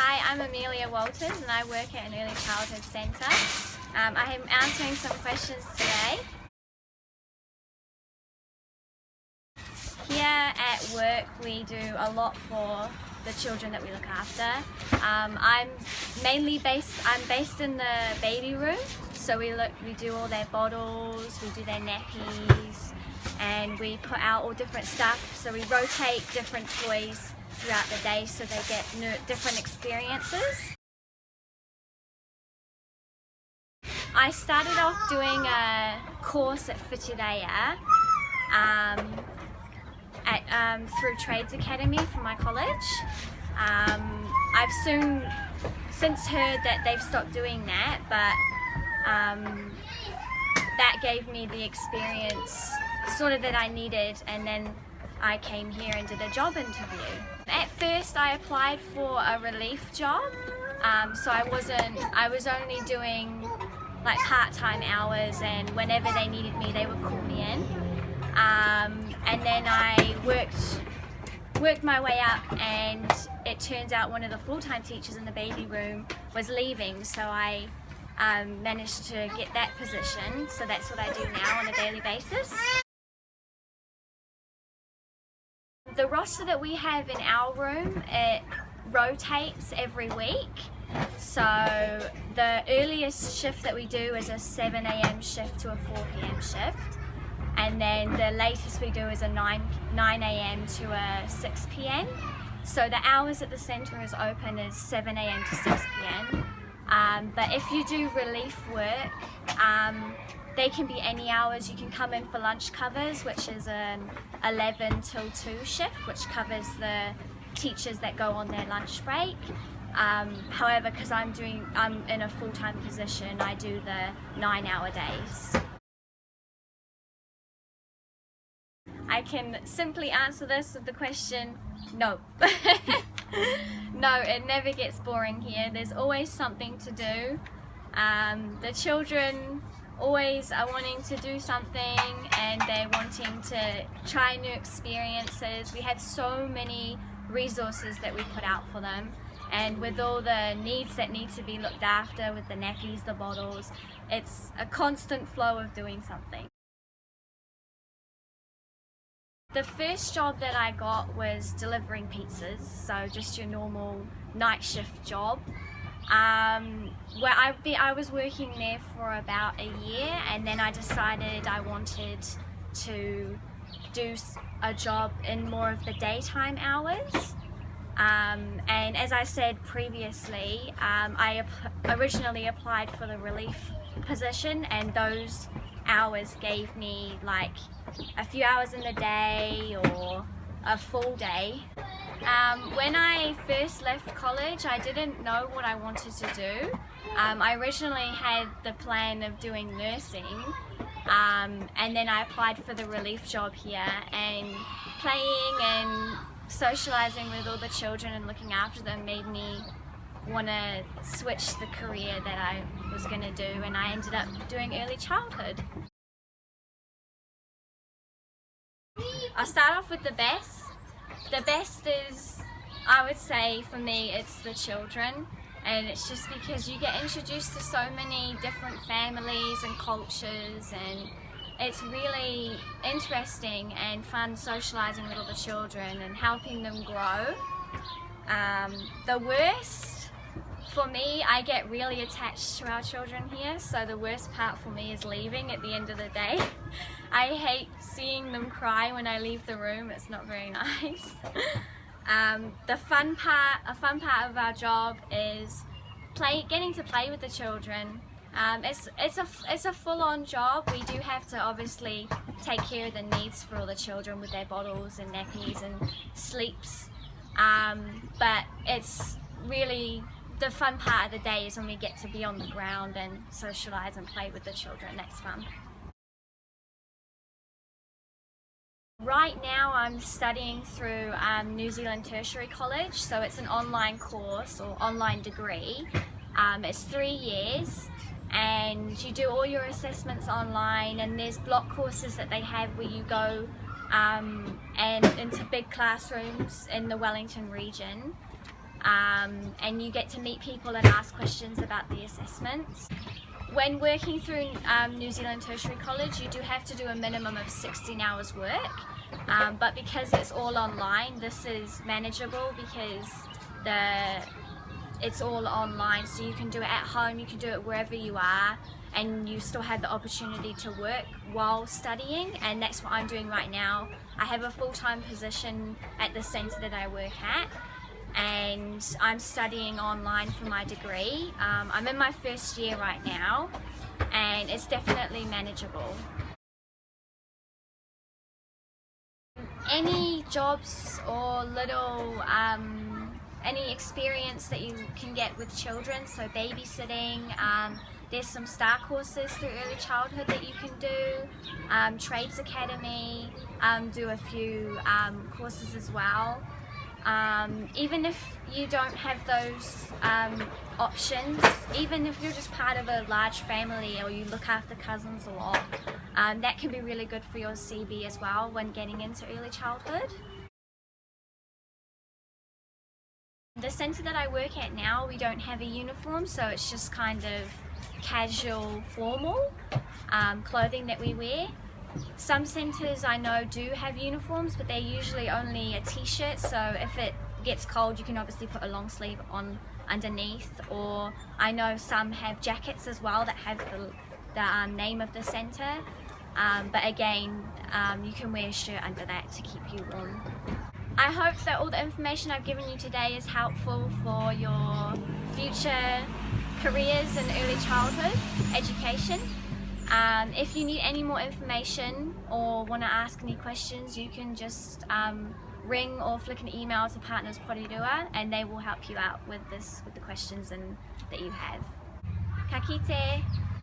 Hi, I'm Amelia Walters and I work at an early childhood centre. I am answering some questions today. Here at work we do a lot for the children that we look after. I'm based in the baby room, so we do all their bottles, we do their nappies, and we put out all different stuff. So we rotate different toys throughout the day so they get different experiences. I started off doing a course at Whitireia through Trades Academy from my college. I've since heard that they've stopped doing that, but that gave me the experience sort of that I needed, and then I came here and did a job interview. At first I applied for a relief job, so I was only doing like part-time hours, and whenever they needed me they would call me in. And then I worked my way up, and it turns out one of the full-time teachers in the baby room was leaving, so I managed to get that position, so that's what I do now on a daily basis. The roster that we have in our room, it rotates every week. So the earliest shift that we do is a 7 AM shift to a 4 PM shift, and then the latest we do is a 9 AM to a 6 PM. So the hours that the centre is open is 7 AM to 6 PM. But if you do relief work, they can be any hours. You can come in for lunch covers, which is an 11 till 2 shift, which covers the teachers that go on their lunch break. However, because I'm in a full-time position, I do the 9-hour days. I can simply answer this with the question, no. No, it never gets boring here. There's always something to do. The children always are wanting to do something, and they're wanting to try new experiences. We have so many resources that we put out for them, and with all the needs that need to be looked after, with the nappies, the bottles, it's a constant flow of doing something. The first job that I got was delivering pizzas, so just your normal night shift job. Where I was working there for about a year, and then I decided I wanted to do a job in more of the daytime hours. And as I said previously, I originally applied for the relief position, and those hours gave me like a few hours in the day or a full day. When I first left college, I didn't know what I wanted to do. I originally had the plan of doing nursing, and then I applied for the relief job here, and playing and socialising with all the children and looking after them made me want to switch the career that I was going to do, and I ended up doing early childhood. I'll start off with the best. The best is, I would say for me, it's the children, and it's just because you get introduced to so many different families and cultures, and it's really interesting and fun socialising with all the children and helping them grow. The worst, for me, I get really attached to our children here, so the worst part for me is leaving at the end of the day. I hate seeing them cry when I leave the room. It's not very nice. A fun part of our job is getting to play with the children. It's a full-on job. We do have to obviously take care of the needs for all the children with their bottles and nappies and sleeps. But it's really the fun part of the day is when we get to be on the ground and socialise and play with the children. That's fun. Right now I'm studying through New Zealand Tertiary College, so it's an online course or online degree. It's 3 years, and you do all your assessments online, and there's block courses that they have where you go and into big classrooms in the Wellington region. and you get to meet people and ask questions about the assessments. When working through New Zealand Tertiary College, you do have to do a minimum of 16 hours work, but because it's all online, this is manageable because it's all online, so you can do it at home, you can do it wherever you are, and you still have the opportunity to work while studying, and that's what I'm doing right now. I have a full-time position at the centre that I work at, and I'm studying online for my degree. I'm in my first year right now, and it's definitely manageable. Any jobs or little any experience that you can get with children, so babysitting, there's some STAR courses through early childhood that you can do, Trades Academy, do a few courses as well. Even if you don't have those options, even if you're just part of a large family or you look after cousins a lot, that can be really good for your CV as well when getting into early childhood. The centre that I work at now, we don't have a uniform, so it's just kind of casual, formal clothing that we wear. Some centres I know do have uniforms, but they're usually only a t-shirt, so if it gets cold you can obviously put a long sleeve on underneath, or I know some have jackets as well that have the name of the centre, but again you can wear a shirt under that to keep you warm. I hope that all the information I've given you today is helpful for your future careers in early childhood education. If you need any more information or want to ask any questions, you can just ring or flick an email to Partners Porirua, and they will help you out with the questions that you have. Ka kite!